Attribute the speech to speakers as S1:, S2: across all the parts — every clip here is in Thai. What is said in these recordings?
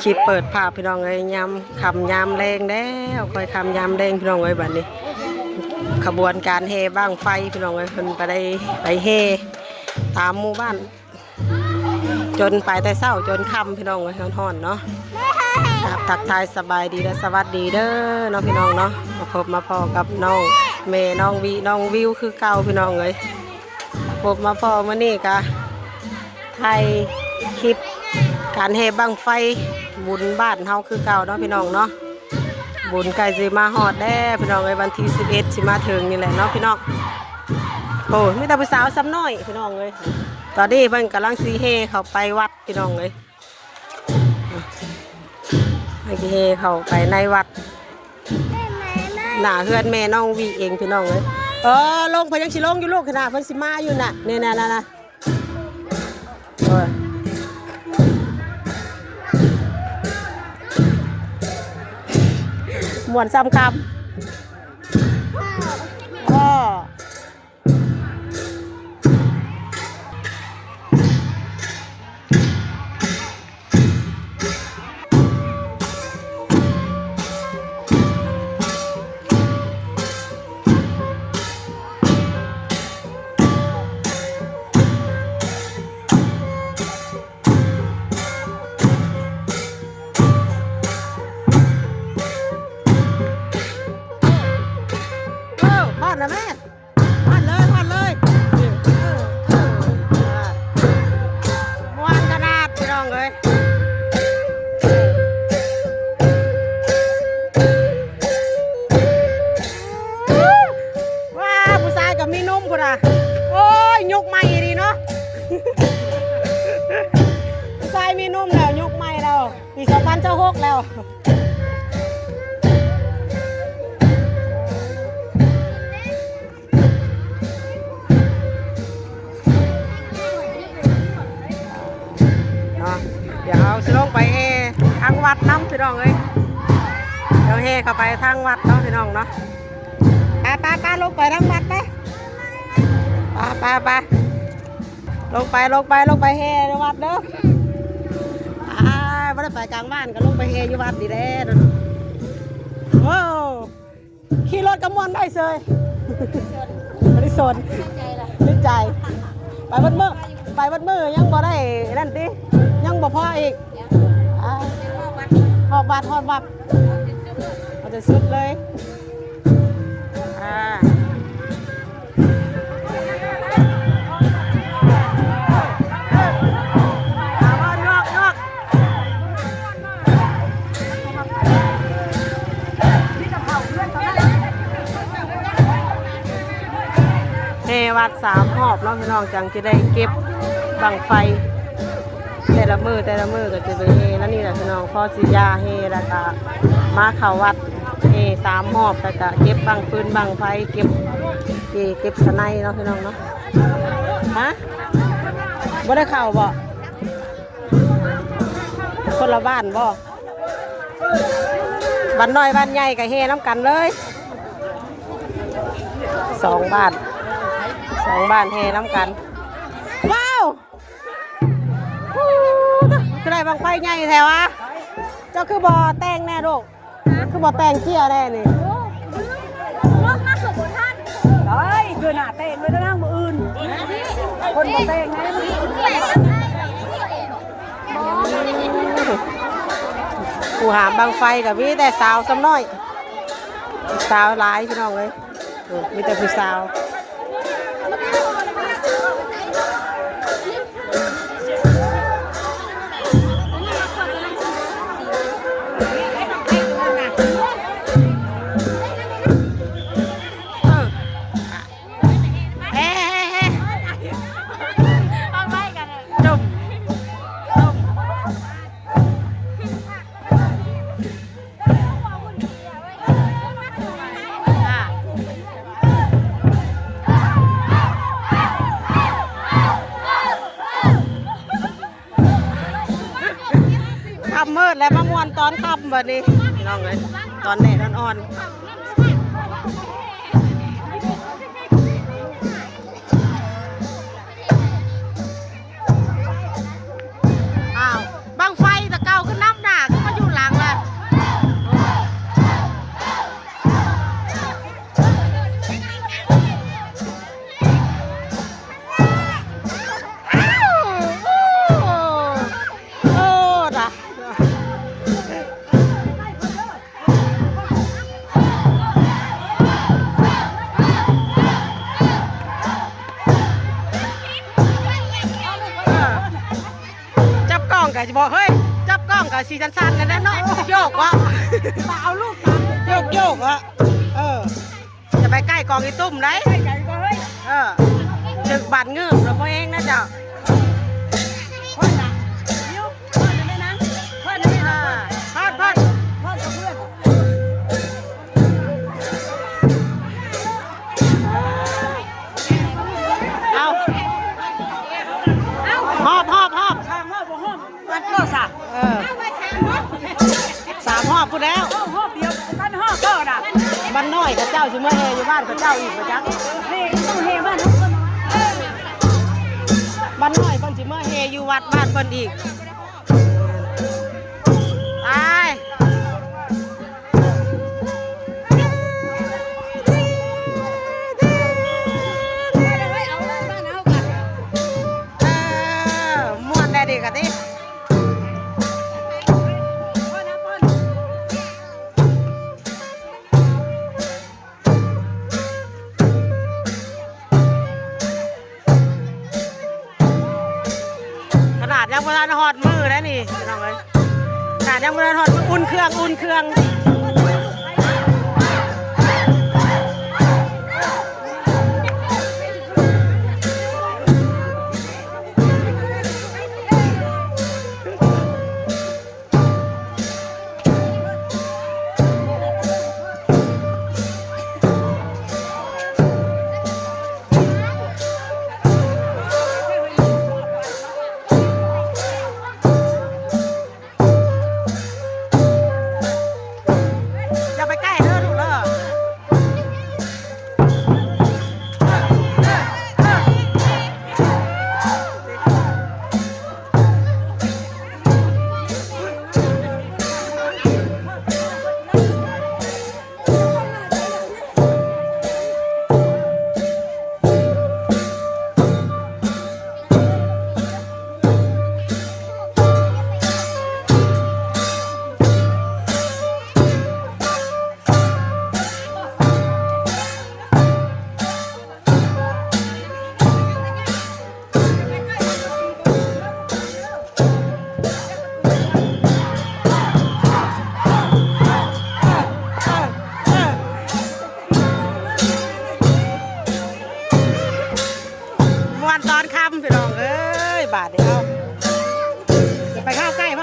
S1: คลิปเปิดภาพพี่น้องเลยยำคำยำแรงแล้วคอยคำยำแรงพี่น้องเลยบัดนี้ ขบวนการเฮบ้างไฟพี่น้องเลยคนไปเฮตามหมู่บ้าน จนไปแต่เศร้าจนค่ำพี่น้องเลยฮ้อนๆเนาะทักทายสบายดีและสวัสดีเด้อน้องพี่น้องเนาะมาพบมาพอกับน้องเมย์น้องวิวคือเก่าพี่น้องเลยพบมาพอมื่อนี้กะไทยคลิปการเฮบ้างไฟบุญบ้านเฮาคือเก่าเนาะพี่น้องเนาะบุญไก่สิมาฮอดแด้พี่น้องเลยวันที่11สิมาถึงนี่แหละเนาะพี่น้องโอ้มีแต่ผู้สาวซ้ำน้อยพี่น้องเลยตอนนี้เพิ่นกำลังซีเฮเขาไปวัดพี่น้องเลยไอ้เฮเขาไปในวัดหน้าเฮือนแม่น้องวีเองพี่น้องเลยลงเพิ่นยังสิลงอยู่ลูกขนาดเพิ่นสิมาอยู่น่ะนี่นะหมวนซ้ำคำก็นะแม่พอดเลยม้วนกระดาษพี่น้องเลยว้าผู้ชายกับมีนุ่มพุ่นอ่ะโอ้ยยุกใหม่ดีเนาะผู้ชายมีนุ่มแล้วยุกใหม่แล้วปี2026แล้วเดี๋ยวเอาสิลงไปเฮทางวัดน้ำพี่น้องเลยเดี๋ยวเฮเข้าไปทางวัดเนาะพี่น้องเนาะป้าลงไปทางวัดไปป้าลงไปเฮในวัดเด้อไม่ได้ไปกลางบ้านก็ลงไปเฮอยู่วัดดีแน่นะโอ้ขี่รถกระมวลได้เลยไม่ได้สนไม่ใจไปวัดมือยังบ่ได้นั่นดิยังบ่พออีกหอบบัตรมันจะสุดเลยเฮวัด3 หอบเนาะพี่น้องจังจะได้เก็บบังไฟแต่ละมือก็จะไปเฮแล้วนี่แหละพี่น้องพ่อสิยาเฮแล้วก็มาเข้าวัดเฮ3 หอบแล้วก็เก็บบังฟืนบังไฟเก็บสไนเนาะพี่น้องเนาะฮะบ่ได้เข้าบ่คนละบ้านบ่บ้านน้อยบ้านใหญ่ก็เฮน้ำกันเลย2 บ้านเฮน้ำกันว้าวคือได้บางไฟใหญ่แถวะเจ้าคือบ่อแต่งแน่ลูกคือบ่อแต่งเกี้ยแน่นี่รถมาสุดท่านเฮ้ยคือหน้าแต่งเลยนั่งมืออื่นคนบ่แต่งไงผู้หามบางไฟกับมีแต่สาวซ้ำน้อยสาวหลายพี่น้องเลยมีแต่ผู้สาวมืดแล้วมามวนตอนค่ำวันนี้น้องเลยตอนแดดอ่อนอ้าวบังไฟตะเกาขึ้นน้ำหนัก บอกเฮ้ยจับกล้องกับสีสันๆกันแล้วเนาะโยกวะเอาลูกโยกวะจะไปใกล้กองอีตุ้มได้จึกบาดเงือกเราเองนะเจ้าหอบมันก็สัก3 หอบพูดแล้วหอบเดียวกันหอบก็น่ะบ้านน้อยกับเจ้าชิมาเฮอยู่บ้านกับเจ้าอีกประจักเฮต้องเฮบ้านบ้านน้อยคนชิมาเฮอยู่วัดบ้านคนอีกตายม่วนได้ดีกันดิยังโบราณหอดมือแล้วนี่น้องเอ้ยขนาดยังโบราณหอดมืออุ่นเครื่องตอนค่ำพี่น้องเอ้ยบาทเดียวไปเข้าใกล้เ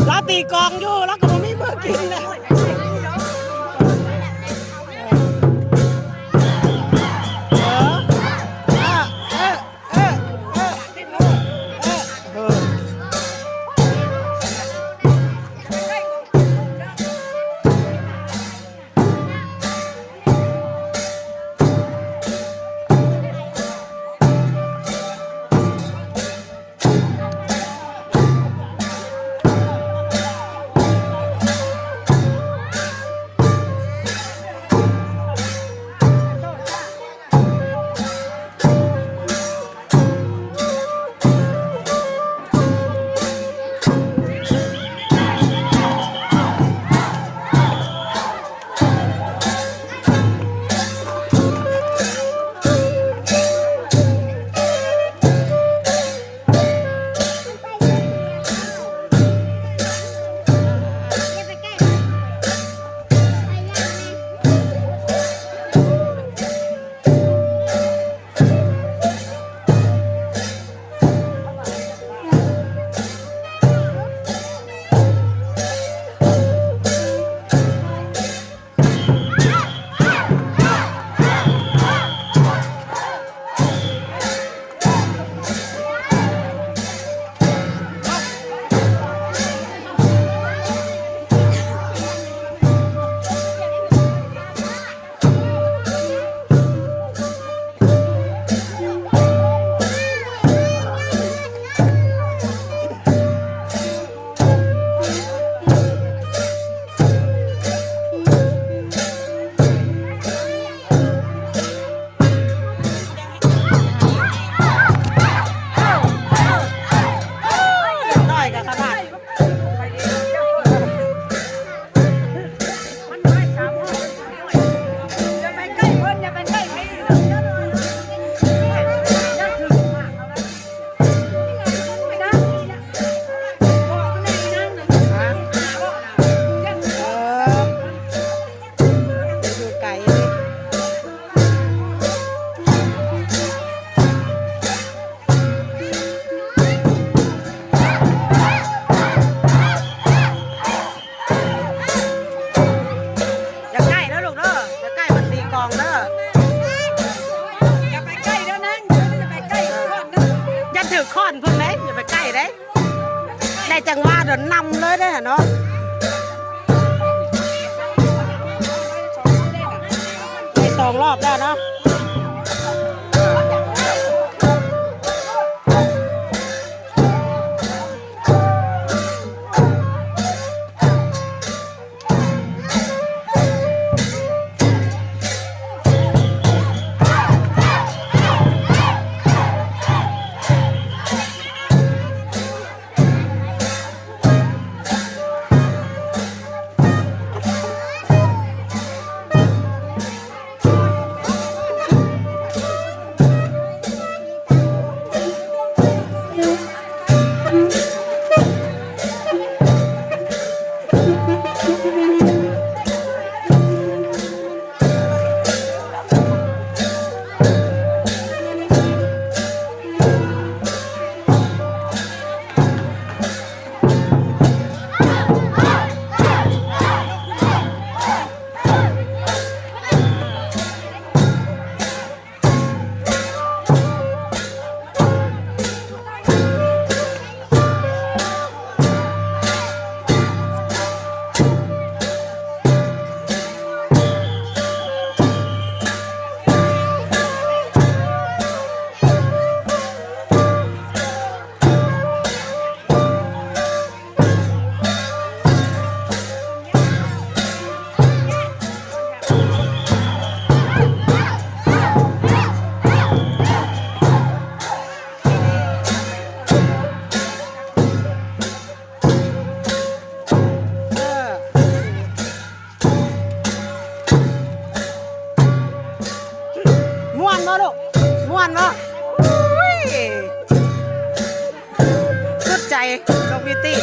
S1: ราตีกองอยู่แล้วก็ไม่เมื่อกินเลย ได้จังหวะเดินนำเลยได้เนาะได้2 รอบแล้วเนาะม่วนบ่ลูกม่วนบ่สุดใจน้องบิวตี้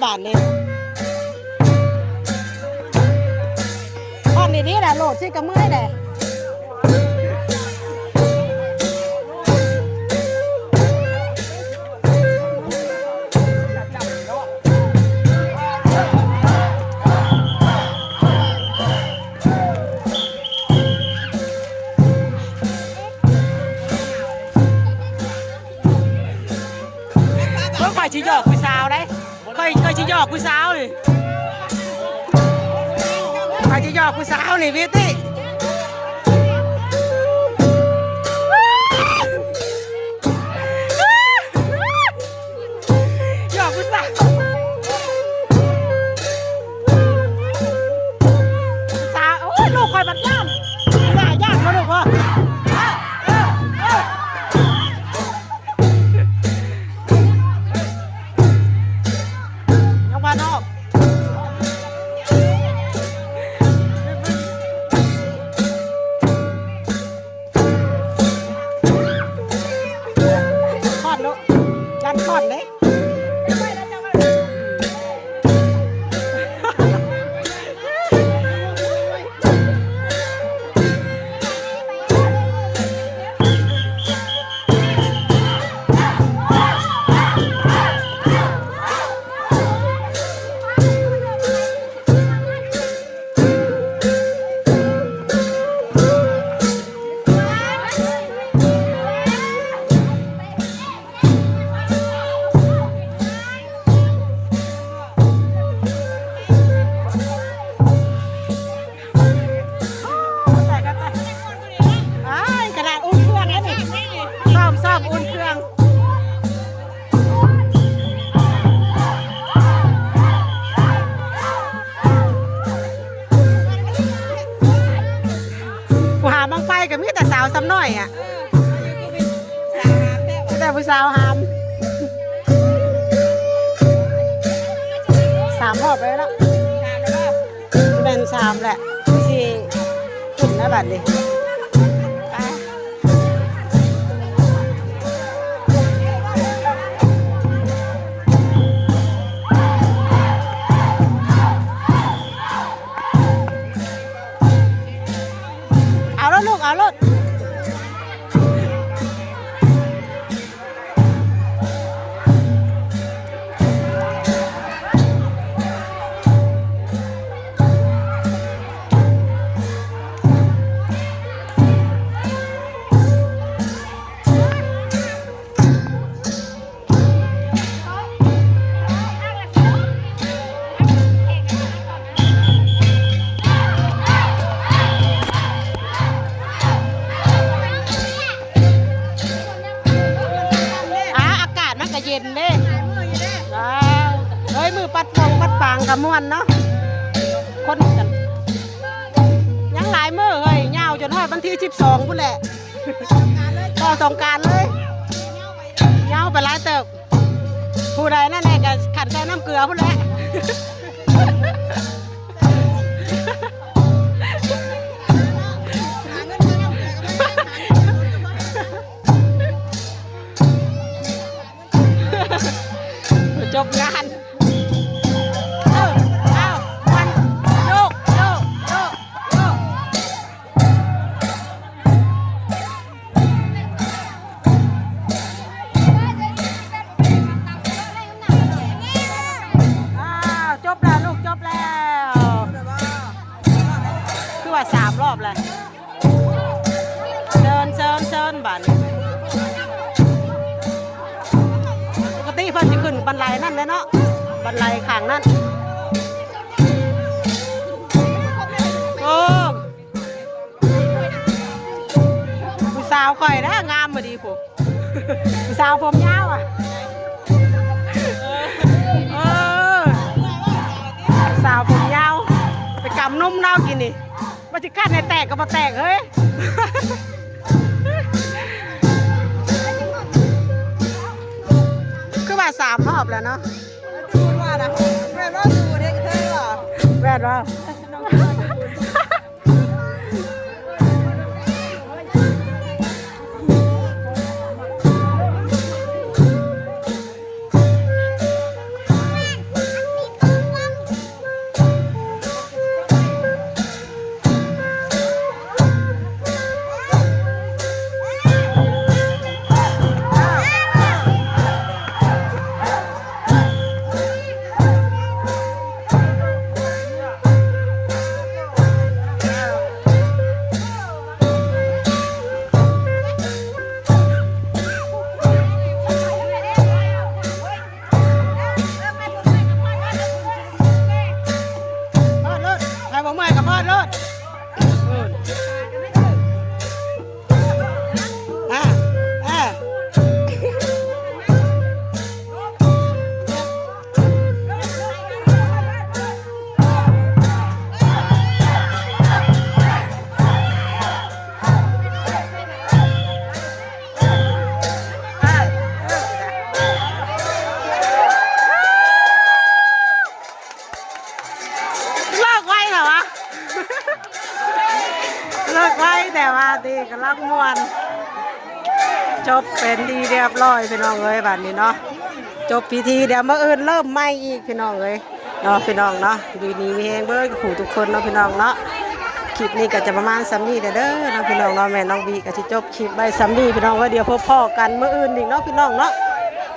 S1: บาทนี่พอดนี่แหละโหลดสิกระมือแหละค่อยชิหยอกผู้สาวได้ค่อยชิหยอกผู้สาวนี่ค่อยชิหยอกผู้สาวนี่พี่ติหยอกผู้สาวโอ้ยลูกคอยบัดย่ำย่ายากมาลูกพ่อ ซ้ำน้อยอ่ะแต่ผู้สาวหาม3 รอบไปแล้วเป็น3แหละที่ขึ้นนะบัดนี้เอารถลูกเอารถเย็นเด้เฮ้ยมือปัดปองปัดปางกับม่วนเนาะคนกันยังหลายมือเฮ้ยยาวจนทอดวันที่12พุ่นแหละต่อสงกรานต์เลยยาวไปหลายเติบผู้ใดนั่นแหละก็ขันใส่น้ำเกลือพุ่นแหละจบงานมันโยกจบแล้วลูกจบแล้วคือว่า3 รอบเลยเชิญบันปกติเพิ่นจะขึ้นบันไดนั่นเลยเนาะบันไดข้างนั่นโอ้ผู้สาวข่อยนะงามมาดีผมผู้สาวผมยาวอ่ะสาวผมยาวไปกำนุ่มเน่ากินนี่มาจิกัดในแตกก็มาแตกเฮ้ยคือว่า3 รอบแล้วเนาะแม่ว่าดูเด็กเท่หรอแม่ว่าผมเมื่อยกับพ่อรถเลิกไว้แต่ว่าดีกันลักมวนจบเป็นดีเรียบร้อยพี่น้องเอ้ยบัดนี้เนาะจบพิธีเดี๋ยวเมื่ออื่นเริ่มไหม้อีกพี่น้องเอ้ยเนาะพี่น้องเนาะดีนี้มีแหงเบิร์ดขู่ทุกคนเนาะพี่น้องเนาะคลิปนี้ก็จะประมาณซ้ำนี้เด้อเนาะพี่น้องเนาะแม่น้องบีก็จะจบคลิปใบซ้ำนี้พี่น้องว่าเดี๋ยวพบพ่อกันเมื่ออื่นอีกเนาะพี่น้องเนาะ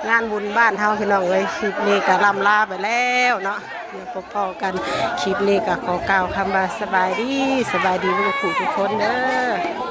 S1: งานบุญบ้านเฮาพี่น้องเอ้ยคลิปนี้ก็ลำลาไปแล้วเนาะเดี๋ยวพบพ่อกันคลิปนี้ก็ขอกล่าวคำว่าสบายดีทุกผู้ทุกคนเด้อ